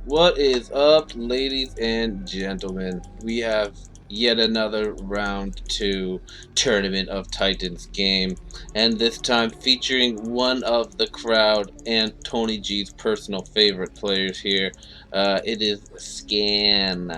What is up, ladies and gentlemen? We have yet another round 2 Tournament of Titans game, and this time featuring one of the crowd and Tony G's personal favorite players here. It is Scan.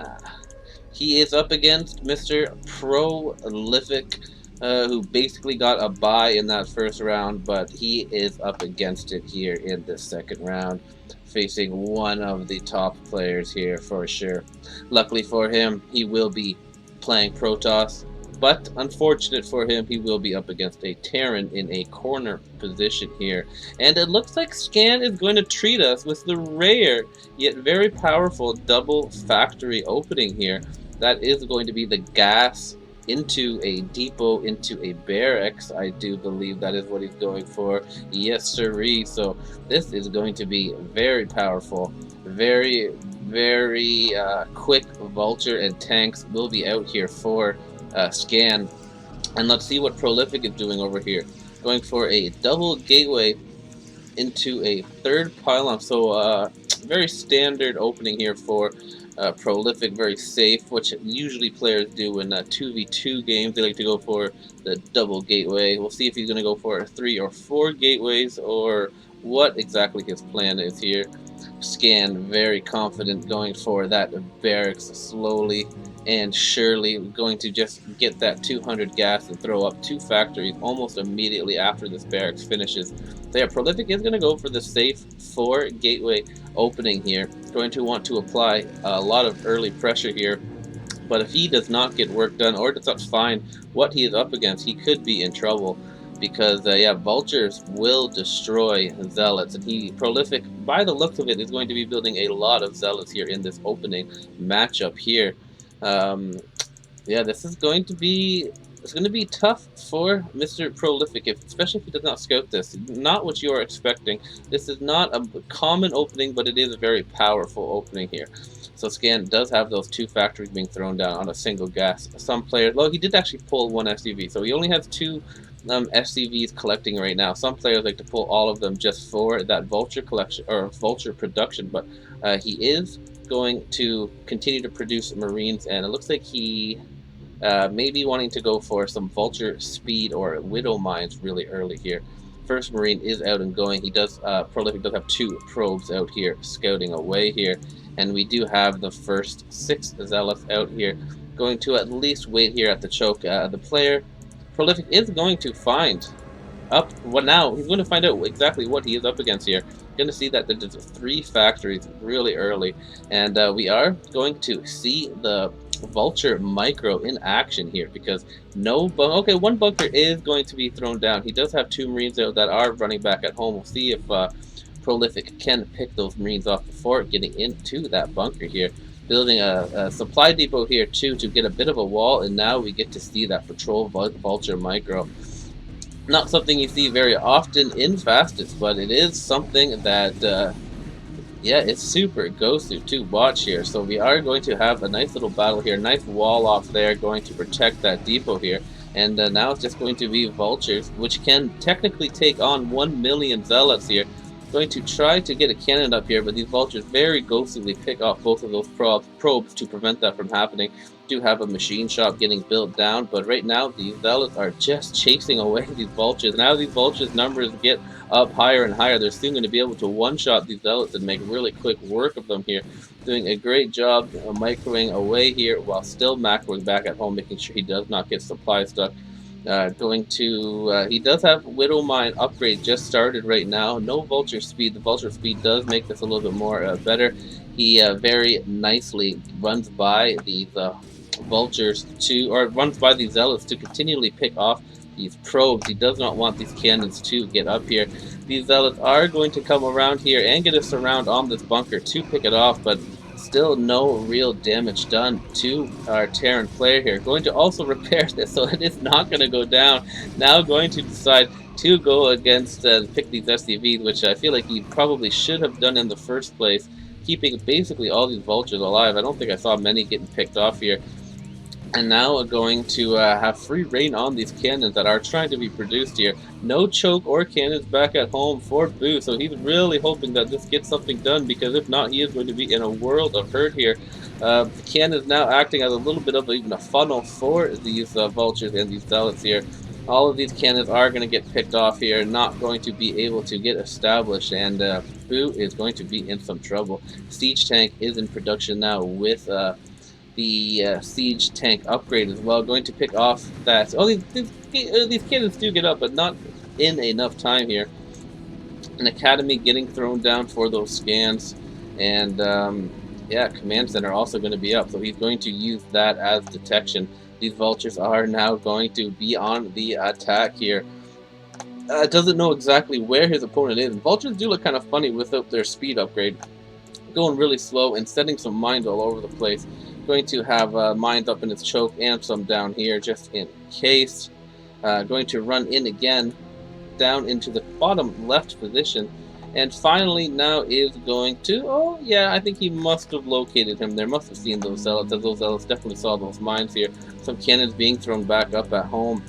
He is up against Mr. Prolific, who basically got a bye in that first round, but he is up against it here in the second round, facing one of the top players here for sure. Luckily for him, he will be playing Protoss, but unfortunate for him, he will be up against a Terran in a corner position here. And it looks like Scan is going to treat us with the rare yet very powerful double factory opening here. That is going to be the gas into a depot, into a barracks. I do believe that is what he's going for. Yes, sirree. So this is going to be very powerful, very quick. Vulture and tanks will be out here for Scan. And let's see what Prolific is doing over here. Going for a double gateway into a third pylon. So very standard opening here for Prolific, very safe, which usually players do in 2v2 games. They like to go for the double gateway. We'll see if he's going to go for 3 or 4 gateways or what exactly his plan is here. Scan very confident going for that barracks slowly and surely, going to just get that 200 gas and throw up 2 factories almost immediately after this barracks finishes. So yeah, Prolific is going to go for the safe 4 gateway opening here. Going to want to apply a lot of early pressure here. But if he does not get work done or does not find what he is up against, he could be in trouble. Because yeah, vultures will destroy zealots, and Prolific, by the looks of it, is going to be building a lot of zealots here in this opening matchup here. Yeah, this is going to be tough for Mr. Prolific, especially if he does not scout this. Not what you are expecting. This is not a common opening, but it is a very powerful opening here. So Scan does have those 2 factories being thrown down on a single gas. Some players, well, he did actually pull 1 SCV, so he only has 2 SCVs collecting right now. Some players like to pull all of them just for that vulture collection or vulture production, but he is going to continue to produce Marines, and it looks like he may be wanting to go for some vulture speed or widow mines really early here. First Marine is out and going. He does Prolific does have 2 probes out here scouting away here, and we do have the first 6 zealots out here, going to at least wait here at the choke. The player Prolific is going to find up what now. He's going to find out exactly what he is up against here. Going to see that there's 3 factories really early, and we are going to see the Vulture Micro in action here, because okay, 1 bunker is going to be thrown down. He does have 2 Marines out that are running back at home. We'll see if Prolific can pick those Marines off before getting into that bunker here. Building a supply depot here too to get a bit of a wall, and now we get to see that patrol Vulture Micro. Not something you see very often in Fastest, but it is something that yeah, it's super ghostly to watch here. So we are going to have a nice little battle here, nice wall off there, going to protect that depot here. And now it's just going to be vultures, which can technically take on 1 million zealots here. Going to try to get a cannon up here, but these vultures very ghostly pick off both of those probes to prevent that from happening. Do have a machine shop getting built down, but right now these zealots are just chasing away these vultures. Now these vultures numbers get up higher and higher. They're soon going to be able to one-shot these zealots and make really quick work of them here. Doing a great job microing away here while still macroing back at home, making sure he does not get supply stuck. He does have Widow Mine upgrade just started right now. No Vulture Speed. The Vulture Speed does make this a little bit more better. He very nicely runs by these vultures runs by these zealots to continually pick off these probes. He does not want these cannons to get up here. These zealots are going to come around here and get a surround on this bunker to pick it off, but still no real damage done to our Terran player here. Going to also repair this so it is not going to go down. Now going to decide to go against pick these SCVs, which I feel like he probably should have done in the first place, keeping basically all these vultures alive. I don't think I saw many getting picked off here. and now going to have free reign on these cannons that are trying to be produced here. No choke or cannons back at home for Boo, so he's really hoping that this gets something done, because if not, he is going to be in a world of hurt here. The cannon is now acting as a little bit of even a funnel for these vultures and these zealots here. All of these cannons are going to get picked off here, not going to be able to get established, and Boo is going to be in some trouble. Siege tank is in production now with the siege tank upgrade as well. Going to pick off that. Oh, these cannons do get up, but not in enough time here. An academy getting thrown down for those scans, and yeah, command center also going to be up. So he's going to use that as detection. These vultures are now going to be on the attack here. Doesn't know exactly where his opponent is. Vultures do look kind of funny without their speed upgrade, going really slow and setting some mines all over the place. Going to have mines up in its choke and some down here just in case. Going to run in again down into the bottom left position. And finally now is going to, oh yeah, I think he must have located him there, must have seen those zealots, as those zealots definitely saw those mines here. Some cannons being thrown back up at home.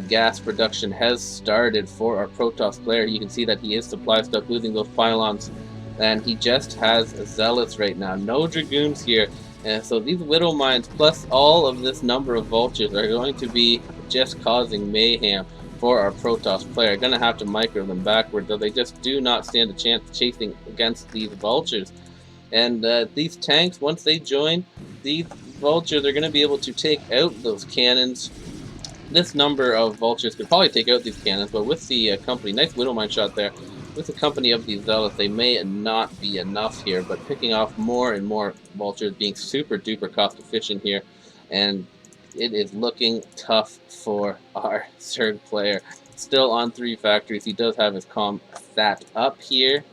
Gas production has started for our Protoss player. You can see that he is supply stuck, losing those pylons. And he just has zealots right now. No dragoons here. And so these widow mines plus all of this number of vultures are going to be just causing mayhem for our Protoss player. Gonna have to micro them backwards, though they just do not stand a chance chasing against these vultures. And these tanks, once they join, these vultures are gonna be able to take out those cannons. This number of vultures could probably take out these cannons, but with the company, nice widow mine shot there. With the company of these zealots, they may not be enough here, but picking off more and more vultures, being super duper cost efficient here, and it is looking tough for our third player. Still on 3 factories. He does have his comm sat up here.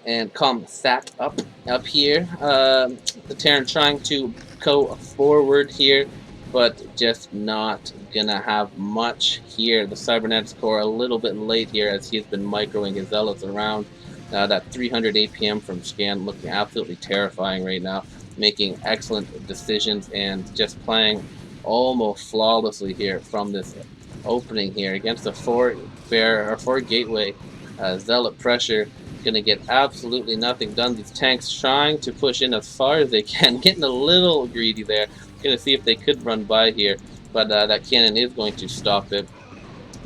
And comm sat up here. The Terran trying to go forward here, but just not gonna have much here. The Cybernetics Core a little bit late here as he's been microing his zealots around. That 300 APM from Scan looking absolutely terrifying right now, making excellent decisions and just playing almost flawlessly here from this opening here against the 4 gateway zealot pressure. Gonna get absolutely nothing done. These tanks trying to push in as far as they can, getting a little greedy there. Gonna see if they could run by here, but that cannon is going to stop it.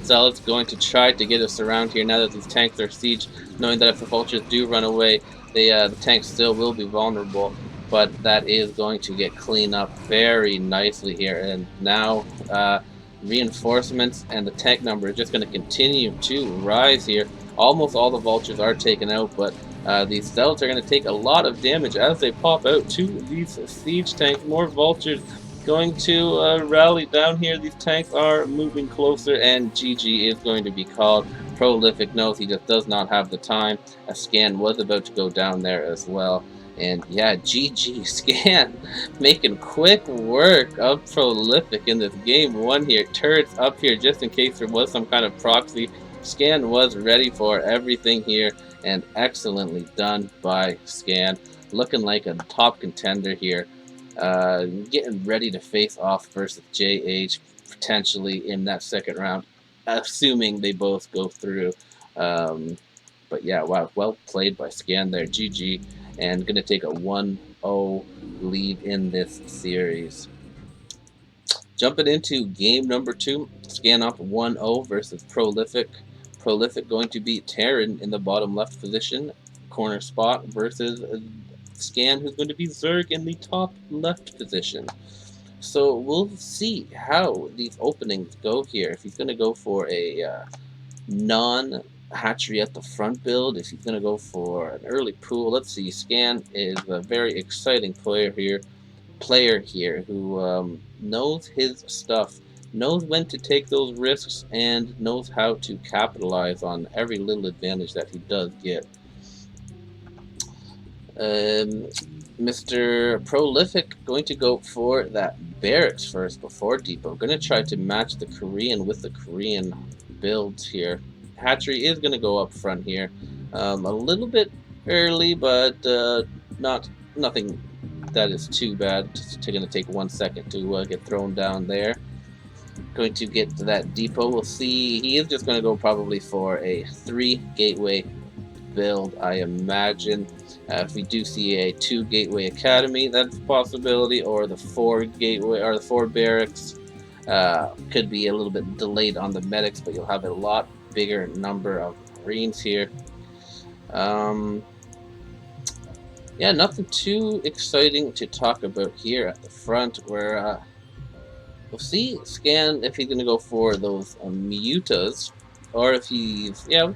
Zealot's going to try to get us around here now that these tanks are sieged, knowing that if the vultures do run away, the tanks still will be vulnerable. But that is going to get cleaned up very nicely here, and now reinforcements and the tank number is just going to continue to rise here. Almost all the vultures are taken out, but these zealots are going to take a lot of damage as they pop out to these siege tanks. More vultures going to rally down here. These tanks are moving closer, and GG is going to be called. Prolific knows he just does not have the time. A Scan was about to go down there as well. And yeah, GG Scan making quick work of Prolific in this game 1 here. Turrets up here just in case there was some kind of proxy. Scan was ready for everything here, and excellently done by Scan. Looking like a top contender here. Getting ready to face off versus JH potentially in that second round, assuming they both go through. But yeah, wow, well played by Scan there. GG, and going to take a 1-0 lead in this series. Jumping into game number 2, Scan off 1-0 versus Prolific. Prolific going to beat Terran in the bottom left position, corner spot, versus Scan, who's going to be Zerg in the top left position. So we'll see how these openings go here. If he's going to go for a non-hatchery at the front build, if he's going to go for an early pool. Let's see. Scan is a very exciting player here who knows his stuff, knows when to take those risks, and knows how to capitalize on every little advantage that he does get. Mr. Prolific going to go for that barracks first before depot. Going to try to match the Korean with the Korean builds here. Hatchery is going to go up front here. A little bit early, but nothing think that is too bad. Just going to take 1 second to get thrown down there. Going to get to that depot. We'll see. He is just going to go probably for a 3 gateway build, I imagine. If we do see a 2 gateway academy, that's a possibility, or the 4 gateway or the 4 barracks. Could be a little bit delayed on the medics, but you'll have a lot bigger number of Marines here. Yeah, nothing too exciting to talk about here at the front, where we'll see Scan if he's going to go for those mutas, or if he's, yeah, we're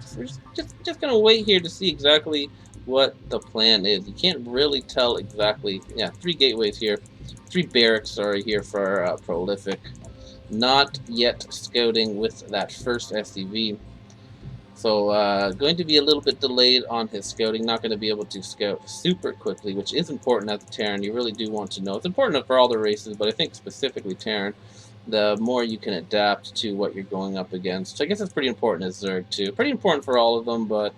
just going to wait here to see exactly what the plan is. You can't really tell exactly. Yeah, 3 gateways here, 3 barracks, sorry, here for Prolific. Not yet scouting with that first SCV. So going to be a little bit delayed on his scouting, not going to be able to scout super quickly, which is important as a Terran. You really do want to know. It's important for all the races, but I think specifically Terran, the more you can adapt to what you're going up against. I guess it's pretty important as Zerg too. Pretty important for all of them, but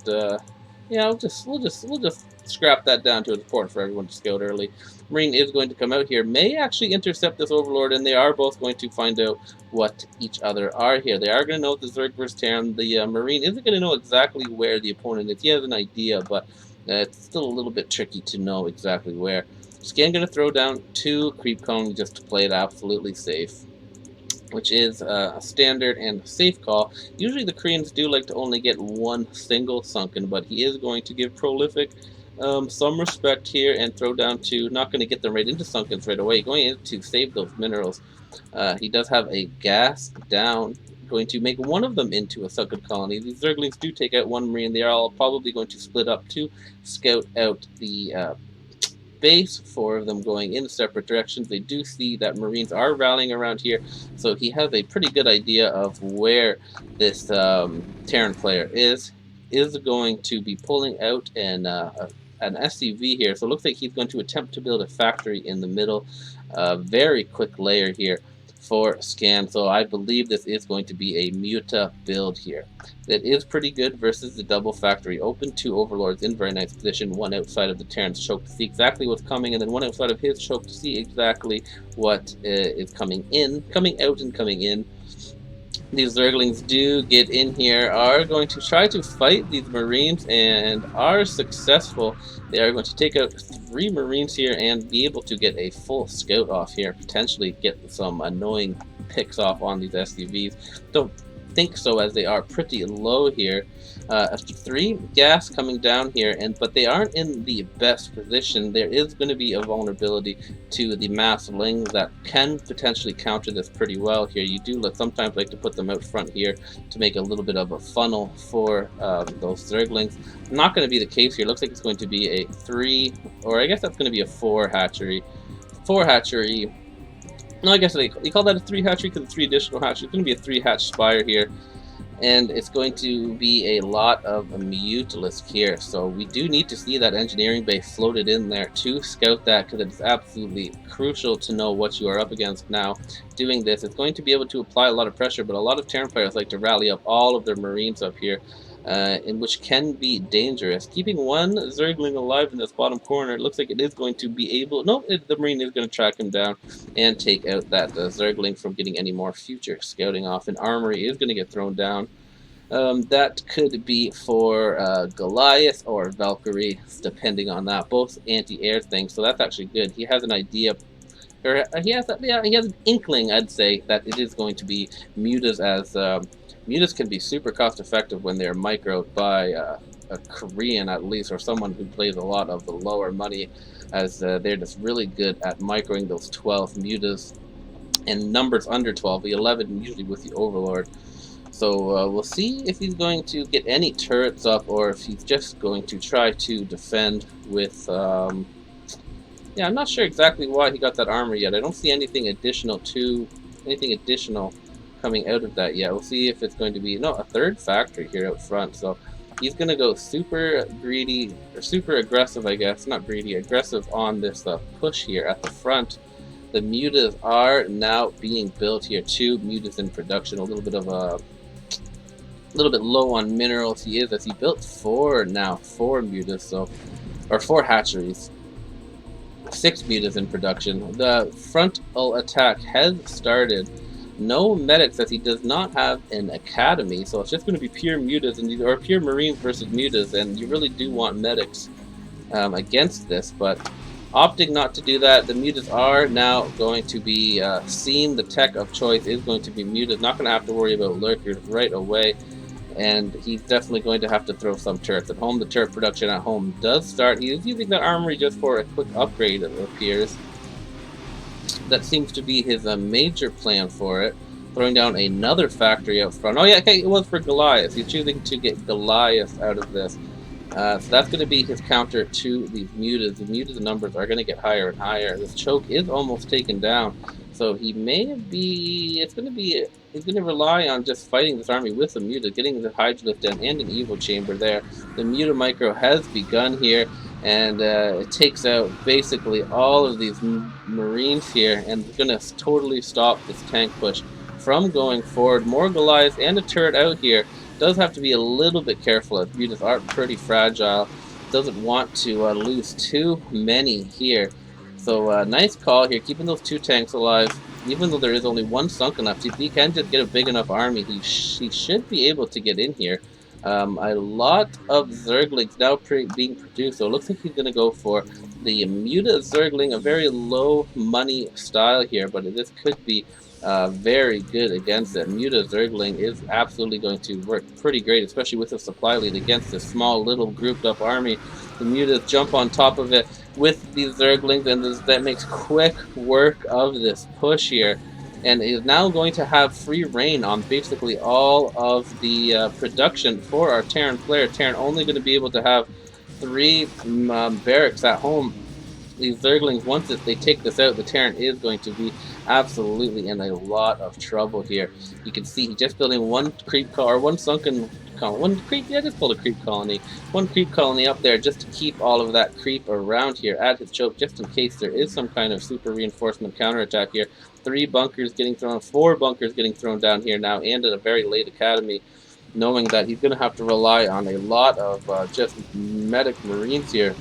yeah, we'll just scrap that down to it's important for everyone to scout early. Marine is going to come out here, may actually intercept this Overlord, and they are both going to find out what each other are here. They are going to know the Zerg versus Terran. The Marine isn't going to know exactly where the opponent is. He has an idea, but it's still a little bit tricky to know exactly where. Scan going to throw down 2 creep cones just to play it absolutely safe, which is a standard and safe call. Usually the Koreans do like to only get 1 single sunken, but he is going to give Prolific some respect here and throw down 2. Not going to get them right into sunkens right away, going in to save those minerals. He does have a gas down, going to make one of them into a sunken colony. These Zerglings do take out 1 Marine. They are all probably going to split up to scout out the base, 4 of them going in separate directions. They do see that Marines are rallying around here, so he has a pretty good idea of where this Terran player is going to be pulling out an SCV here. So it looks like he's going to attempt to build a factory in the middle. Very quick layer here for Scan, so I believe this is going to be a Muta build here. That is pretty good versus the double factory. Open 2 Overlords in very nice position, 1 outside of the Terran's choke to see exactly what's coming, and then 1 outside of his choke to see exactly what is coming out and coming in. These Zerglings do get in here, are going to try to fight these Marines, and are successful. They are going to take out 3 Marines here and be able to get a full scout off here, potentially get some annoying picks off on these SUVs. Don't think so, as they are pretty low here. 3 gas coming down here, but they aren't in the best position. There is going to be a vulnerability to the mass lings that can potentially counter this pretty well here. You do sometimes like to put them out front here to make a little bit of a funnel for those Zerglings. Not going to be the case here. Looks like it's going to be a 3, or I guess that's going to be a 4 hatchery. 4 hatchery. No, I guess you call that a 3 hatchery because it's 3 additional hatcheries. It's going to be a 3 hatch spire here. And it's going to be a lot of Mutalisk here, so we do need to see that engineering base floated in there to scout that, because it's absolutely crucial to know what you are up against. Now, doing this, it's going to be able to apply a lot of pressure, but a lot of Terran players like to rally up all of their Marines up here, in which can be dangerous. Keeping 1 Zergling alive in this bottom corner, it looks like it is going to be able... No, the Marine is going to track him down and take out that Zergling from getting any more future scouting off. An armory is going to get thrown down. That could be for Goliath or Valkyrie, depending on that. Both anti-air things, so that's actually good. He has an idea, or he has an inkling, I'd say, that it is going to be mutas, as mutas can be super cost effective when they're microed by a Korean at least, or someone who plays a lot of the lower money, as they're just really good at microing those 12 mutas, and numbers under 12, the 11 usually with the Overlord. So we'll see if he's going to get any turrets up, or if he's just going to try to defend with... yeah, I'm not sure exactly why he got that armor yet. I don't see anything additional coming out of that yet. We'll see if it's going to be... No, a 3rd factory here out front. So he's going to go super greedy, or super aggressive, I guess. Not greedy, aggressive on this push here at the front. The mutas are now being built here. 2 mutas in production. A little bit of a... little bit low on minerals he is, as he built 4 mutas, so, or 4 hatcheries. 6 mutas in production. The frontal attack has started. No medics, as he does not have an academy, so it's just going to be pure mutas and or pure marines versus mutas, and you really do want medics against this, but opting not to do that. The mutas are now going to be seen. The tech of choice is going to be mutas. Not going to have to worry about lurkers right away, and he's definitely going to have to throw some turrets at home. The turret production at home does start. He is using the armory just for a quick upgrade, it appears. That seems to be his major plan for it. Throwing down another factory out front. Oh yeah, okay, it was for Goliath. He's choosing to get Goliath out of this. So that's going to be his counter to these mutas. The mutas numbers are going to get higher and higher. This choke is almost taken down, so he may be. It's going to be. He's going to rely on just fighting this army with the muta, getting the Hydralisk down and an evil chamber there. The muta micro has begun here, and it takes out basically all of these marines here, and it's going to totally stop this tank push from going forward. More Goliaths and a turret out here. Does have to be a little bit careful, as mutas are pretty fragile. Doesn't want to lose too many here. So nice call here, keeping those 2 tanks alive. Even though there is only 1 sunken left, if he can just get a big enough army, he should be able to get in here. A lot of Zerglings now being produced, so it looks like he's going to go for the Muta Zergling, a very low money style here, but this could be very good against it. Muta Zergling is absolutely going to work pretty great, especially with the supply lead against this small little grouped up army. The Mutas jump on top of it with these Zerglings, and that makes quick work of this push here, and is now going to have free reign on basically all of the production for our Terran player. Terran only going to be able to have 3 barracks at home. These Zerglings, once they take this out, the Terran is going to be absolutely in a lot of trouble here. You can see he's just building 1 creep colony, or 1 sunken colony, 1 creep, yeah, just called a creep colony. 1 creep colony up there just to keep all of that creep around here at his choke, just in case there is some kind of super reinforcement counterattack here. 3 bunkers getting thrown, 4 bunkers getting thrown down here now, and at a very late academy, knowing that he's going to have to rely on a lot of just medic marines here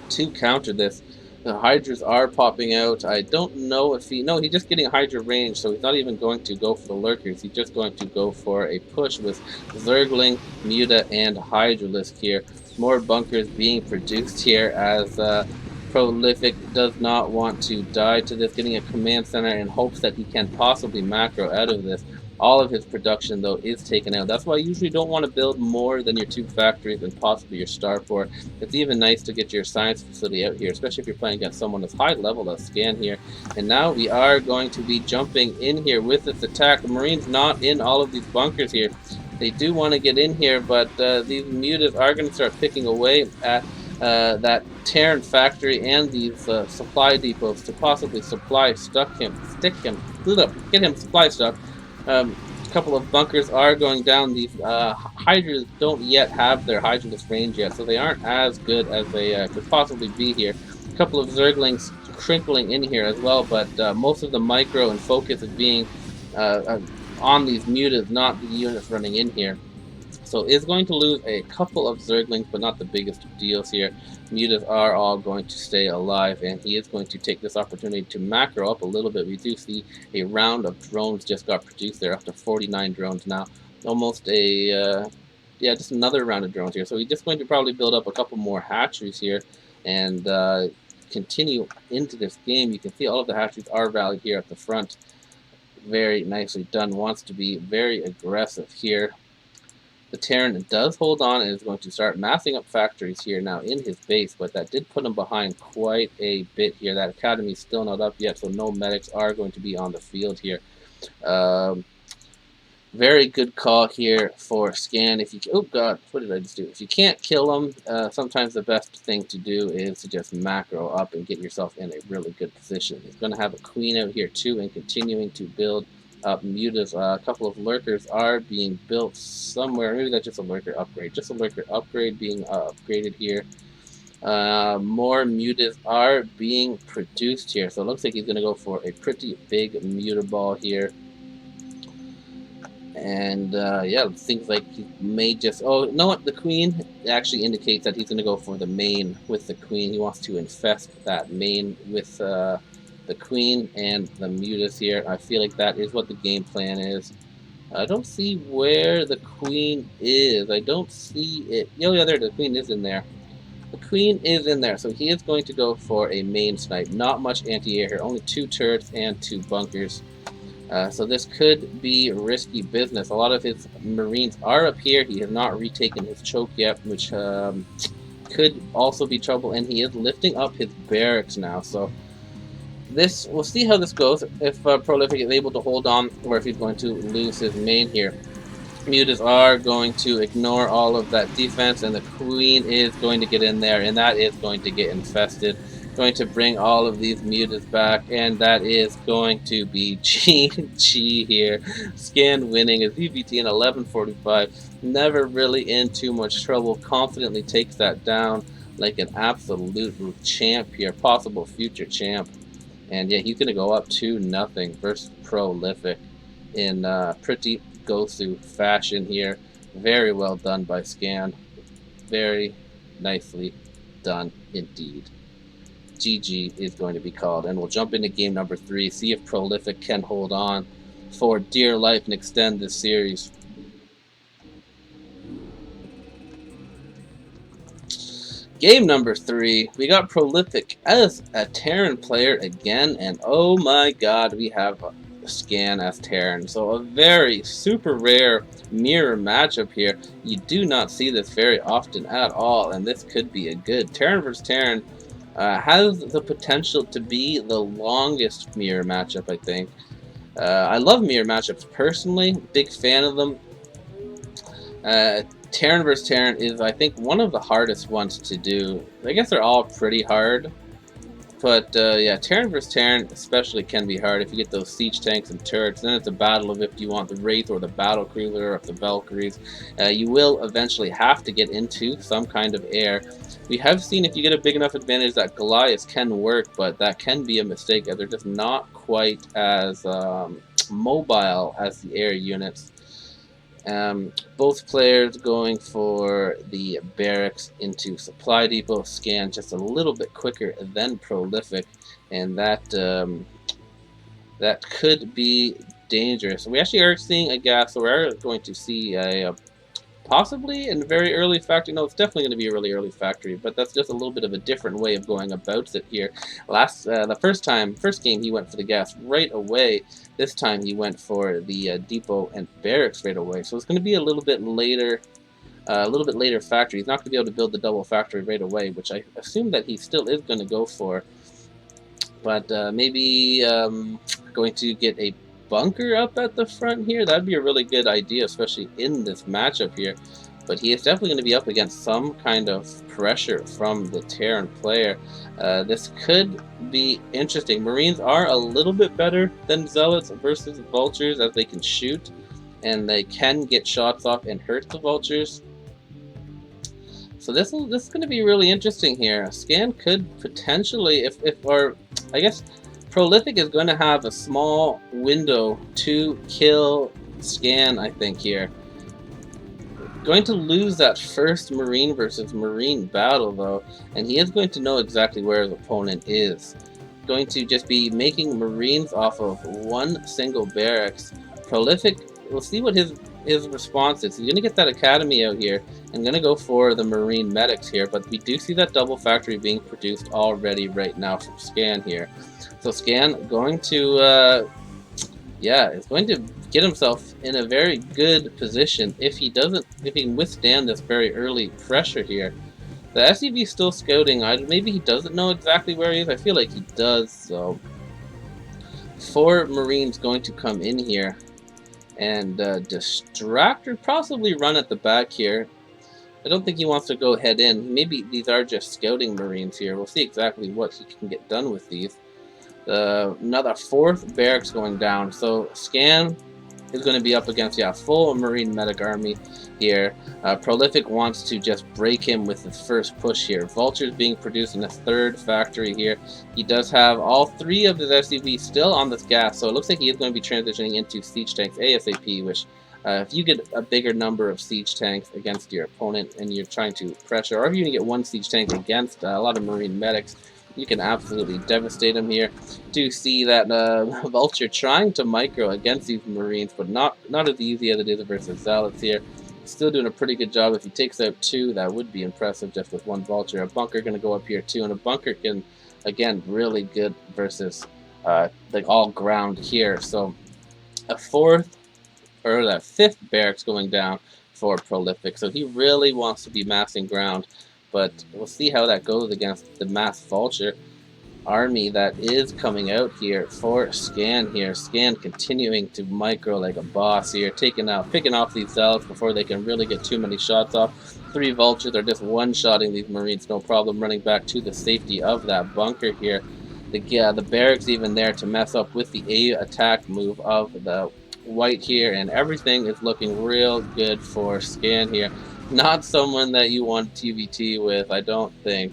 to counter this. The Hydras are popping out. I don't know if no, he's just getting Hydra range, so he's not even going to go for the Lurkers. He's just going to go for a push with Zergling, Muta, and Hydralisk here. More bunkers being produced here as Prolific does not want to die to this, getting a command center in hopes that he can possibly macro out of this. All of his production, though, is taken out. That's why you usually don't want to build more than your 2 factories and possibly your starport. It's even nice to get your science facility out here, especially if you're playing against someone that's high level as Scan here. And now we are going to be jumping in here with this attack. The Marines not in all of these bunkers here. They do want to get in here, but these mutas are going to start picking away at that Terran factory and these supply depots to possibly get him supply stuck. A couple of bunkers are going down. These Hydras don't yet have their Hydralisk range yet, so they aren't as good as they could possibly be here. A couple of Zerglings crinkling in here as well, but most of the micro and focus is being on these mutas, not the units running in here. So is going to lose a couple of Zerglings, but not the biggest of deals here. Mutas are all going to stay alive, and he is going to take this opportunity to macro up a little bit. We do see a round of drones just got produced there, up to 49 drones now. Almost a, yeah, just another round of drones here. So he's just going to probably build up a couple more hatcheries here and continue into this game. You can see all of the hatcheries are rallied here at the front. Very nicely done. Wants to be very aggressive here. The Terran does hold on and is going to start massing up factories here now in his base, but that did put him behind quite a bit here. That academy is still not up yet, so no medics are going to be on the field here. Very good call here for Scan. If you, oh god, what did I just do? If you can't kill him, sometimes the best thing to do is to just macro up and get yourself in a really good position. He's going to have a queen out here too, and continuing to build up mutas. A couple of lurkers are being built somewhere. Maybe that's just a lurker upgrade. Just a lurker upgrade being upgraded here. More mutas are being produced here, so it looks like he's going to go for a pretty big muta ball here. And yeah, it seems like he may just. Oh, you know what? The queen actually indicates that he's going to go for the main with the queen. He wants to infest that main with the queen and the mutas here. I feel like that is what the game plan is. I don't see where the queen is. I don't see it. Oh, yeah, there. The queen is in there. The queen is in there, so he is going to go for a main snipe. Not much anti-air here. Only 2 turrets and 2 bunkers. So this could be risky business. A lot of his Marines are up here. He has not retaken his choke yet, which could also be trouble. And he is lifting up his barracks now. So we'll see how this goes. If Prolific is able to hold on, or if he's going to lose his main here. Mutas are going to ignore all of that defense, and the queen is going to get in there, and that is going to get infested. Going to bring all of these mutas back, and that is going to be GG here. Scan winning as EVT in 11:45. Never really in too much trouble. Confidently takes that down like an absolute champ here. Possible future champ. And yeah, he's going to go up 2-0 versus Prolific in pretty go-through fashion here. Very well done by Scan. Very nicely done indeed. GG is going to be called, and we'll jump into game number 3, see if Prolific can hold on for dear life and extend this series. Game number 3, we got Prolific as a Terran player again, and oh my god, we have Scan as Terran. So a very super rare mirror matchup here. You do not see this very often at all, and this could be a good Terran versus Terran. Has the potential to be the longest mirror matchup, I think. I love mirror matchups personally, big fan of them. Terran vs. Terran is, I think, one of the hardest ones to do. I guess they're all pretty hard. But yeah, Terran vs. Terran especially can be hard if you get those siege tanks and turrets. Then it's a battle of if you want the Wraith or the Battle Cruiser or the Valkyries. You will eventually have to get into some kind of air. We have seen if you get a big enough advantage that Goliaths can work, but that can be a mistake as they're just not quite as mobile as the air units. Both players going for the barracks into supply depot. Scan just a little bit quicker than Prolific, and that could be dangerous. We actually are seeing a gas, so we are going to see a possibly in very early factory. No, it's definitely going to be a really early factory, but that's just a little bit of a different way of going about it here. The first game he went for the gas right away. This time he went for the depot and barracks right away. So it's going to be a little bit later factory. He's not going to be able to build the double factory right away, which I assume that he still is going to go for. But maybe going to get a bunker up at the front here. That'd be a really good idea, especially in this matchup here. But he is definitely going to be up against some kind of pressure from the Terran player. This could be interesting. Marines are a little bit better than Zealots versus Vultures as they can shoot, and they can get shots off and hurt the Vultures. So this is going to be really interesting here. Scan could potentially, I guess Prolific is going to have a small window to kill Scan, I think, here. Going to lose that first Marine versus Marine battle, though, and he is going to know exactly where his opponent is. Going to just be making Marines off of one single barracks. Prolific, we'll see what his response is. He's going to get that academy out here and going to go for the Marine medics here, but we do see that double factory being produced already right now from Scan here. So Scan going to, is going to get himself in a very good position if he can withstand this very early pressure here. The SCV is still scouting. Maybe he doesn't know exactly where he is. I feel like he does. So 4 Marines going to come in here and distract or possibly run at the back here. I don't think he wants to go head in. Maybe these are just scouting Marines here. We'll see exactly what he can get done with these. Another 4th barracks going down. So Scan is going to be up against full Marine medic army here. Prolific wants to just break him with his first push here. Vultures being produced in a 3rd factory here. He does have all 3 of his SCVs still on this gas, so it looks like he is going to be transitioning into siege tanks ASAP, which If you get a bigger number of siege tanks against your opponent and you're trying to pressure, or if you can get one siege tank against a lot of marine medics, you can absolutely devastate them here. Do see that Vulture trying to micro against these marines, but not as easy as it is versus Zealots here. Still doing a pretty good job. If he takes out 2, that would be impressive just with 1 Vulture. A bunker going to go up here too, and a bunker can, again, really good versus like all ground here. So a 4th or that 5th barracks going down for Prolific. So he really wants to be massing ground, but we'll see how that goes against the mass Vulture army that is coming out here for Scan here. Scan continuing to micro like a boss here, picking off these Zealots before they can really get too many shots off. 3 Vultures are just one-shotting these Marines, no problem, running back to the safety of that bunker here. The barracks even there to mess up with the A attack move of the White here, and everything is looking real good for Scan here. Not someone that you want TVT with, I don't think.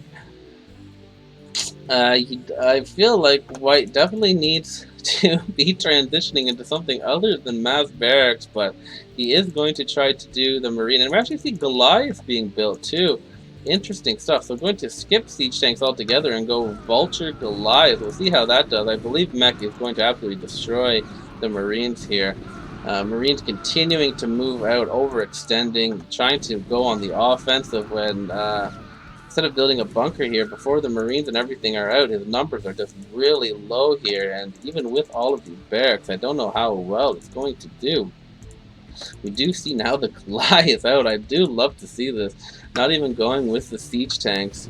I feel like White definitely needs to be transitioning into something other than mass barracks, but he is going to try to do the Marine. And we actually see Goliath being built too. Interesting stuff. So we're going to skip siege tanks altogether and go Vulture Goliath. We'll see how that does. I believe Mech is going to absolutely destroy the Marines here. Marines continuing to move out, overextending, trying to go on the offensive when instead of building a bunker here before the Marines and everything are out, his numbers are just really low here. And even with all of these barracks, I don't know how well it's going to do. We do see now the Goliath out. I do love to see this. Not even going with the siege tanks.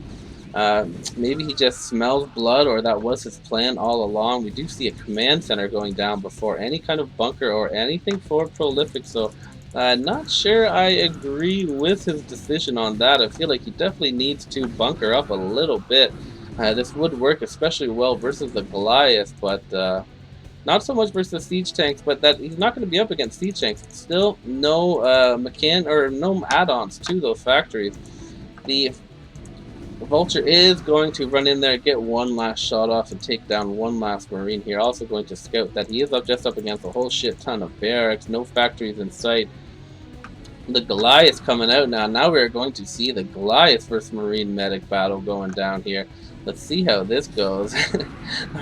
Maybe he just smells blood, or that was his plan all along. We do see a command center going down before any kind of bunker or anything for Prolific, so not sure I agree with his decision on that. I feel like he definitely needs to bunker up a little bit. This would work especially well versus the Goliath, but not so much versus siege tanks. But that he's not going to be up against siege tanks. Still, no no add-ons to those factories. The Vulture is going to run in there, get one last shot off, and take down one last Marine here. Also going to scout that he is just up against a whole shit ton of barracks, no factories in sight. The Goliath coming out now. Now we're going to see the Goliath versus Marine medic battle going down here. Let's see how this goes. The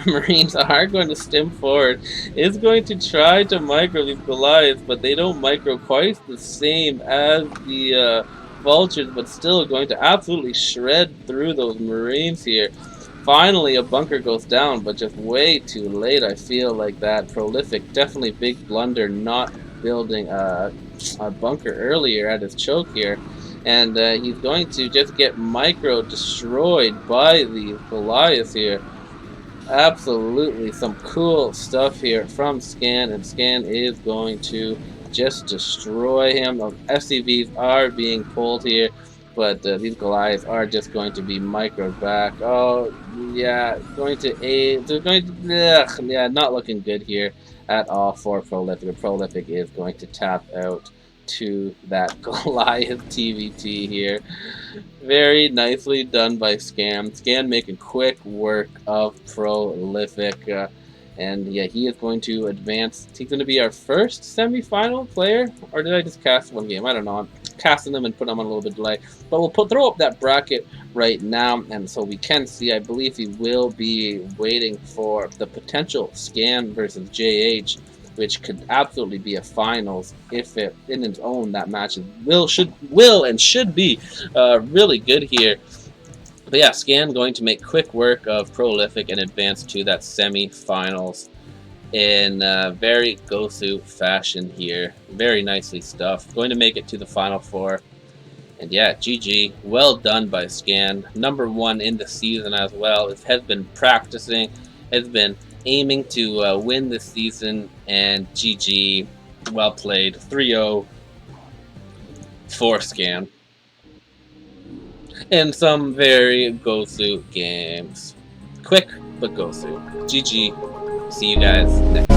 Marines are going to stim forward. Is going to try to micro these Goliaths, but they don't micro quite the same as the Vultures, but still going to absolutely shred through those Marines here. Finally, a bunker goes down, but just way too late. I feel like that Prolific, definitely big blunder not building a bunker earlier at his choke here. And he's going to just get micro destroyed by the Goliath here. Absolutely some cool stuff here from Scan, and Scan is going to just destroy him. SCVs are being pulled here, but these Goliaths are just going to be microed back. Oh, yeah, going to aid. They're going to, yeah, not looking good here at all for Prolific. Prolific is going to tap out to that Goliath TVT here. Very nicely done by Scan. Scan making quick work of Prolific. And yeah, he is going to advance. He's going to be our first semi-final player, or did I just cast one game? I don't know. I'm casting them and putting them on a little bit of delay. But we'll throw up that bracket right now, and so we can see. I believe he will be waiting for the potential Scan versus JH, which could absolutely be a finals if it in its own that match will and should be really good here. But yeah, Scan going to make quick work of Prolific and advance to that semi-finals in very Gosu fashion here. Very nicely stuffed. Going to make it to the Final Four. And yeah, GG. Well done by Scan. #1 in the season as well. It has been practicing. Has been aiming to win this season. And GG. Well played. 3-0 for Scan. And some very Gosu games. Quick, but Gosu. GG. See you guys next time.